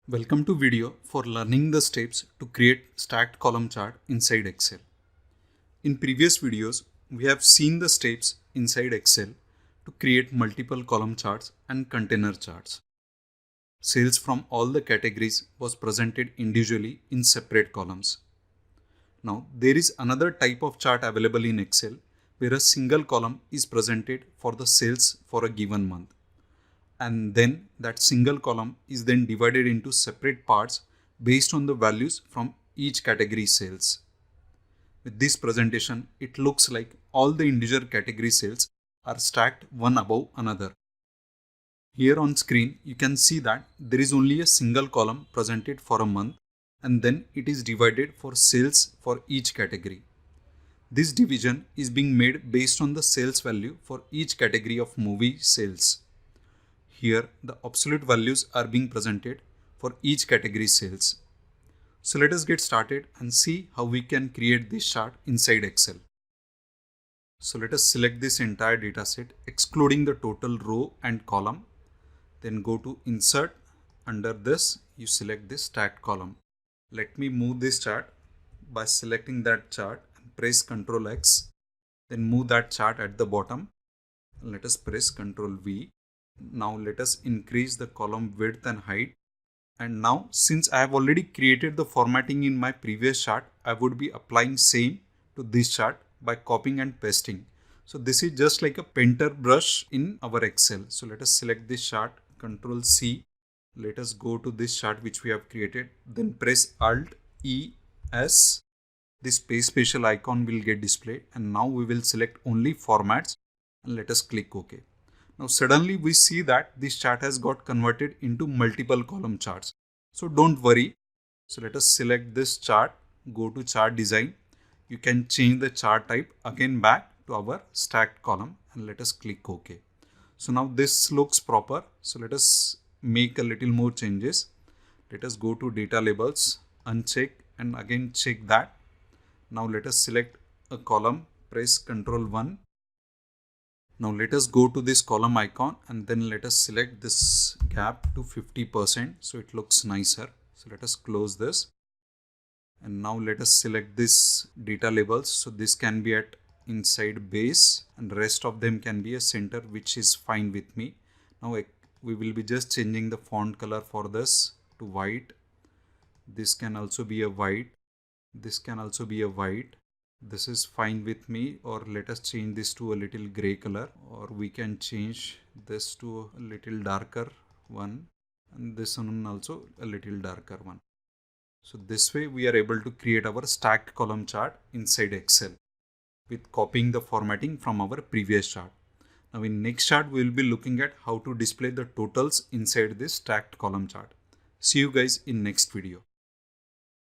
Welcome to video for learning the steps to create stacked column chart inside Excel. In previous videos, we have seen the steps inside Excel to create multiple column charts and container charts. Sales from all the categories was presented individually in separate columns. Now, there is another type of chart available in Excel where a single column is presented for the sales for a given month. And then that single column is then divided into separate parts based on the values from each category sales. With this presentation, it looks like all the individual category sales are stacked one above another. Here on screen, you can see that there is only a single column presented for a month, and then it is divided for sales for each category. This division is being made based on the sales value for each category of movie sales. Here, the absolute values are being presented for each category sales. So let us get started and see how we can create this chart inside Excel. So let us select this entire dataset, excluding the total row and column. Then go to Insert. Under this, you select this stacked column. Let me move this chart by selecting that chart and press Ctrl X. Then move that chart at the bottom. Let us press Ctrl V. Now let us increase the column width and height. And now, since I have already created the formatting in my previous chart, I would be applying same to this chart by copying and pasting. So this is just like a painter brush in our Excel. So let us select this chart, Ctrl C. Let us go to this chart which we have created. Then press Alt E S. This spatial icon will get displayed. And now we will select only formats and let us click OK. Now suddenly we see that this chart has got converted into multiple column charts. So don't worry. So let us select this chart, go to chart design. You can change the chart type again back to our stacked column and let us click OK. So now this looks proper. So let us make a little more changes. Let us go to data labels, uncheck and again check that. Now let us select a column, press Ctrl 1. Now let us go to this column icon and then let us select this gap to 50% so it looks nicer. So let us close this and now let us select this data labels. So this can be at inside base and rest of them can be a center, which is fine with me. Now we will be just changing the font color for this to white. This can also be a white. This can also be a white. This is fine with me, or let us change this to a little gray color, or we can change this to a little darker one and this one also a little darker one. So this way we are able to create our stacked column chart inside Excel with copying the formatting from our previous chart. Now in next chart we will be looking at how to display the totals inside this stacked column chart. See you guys in next video.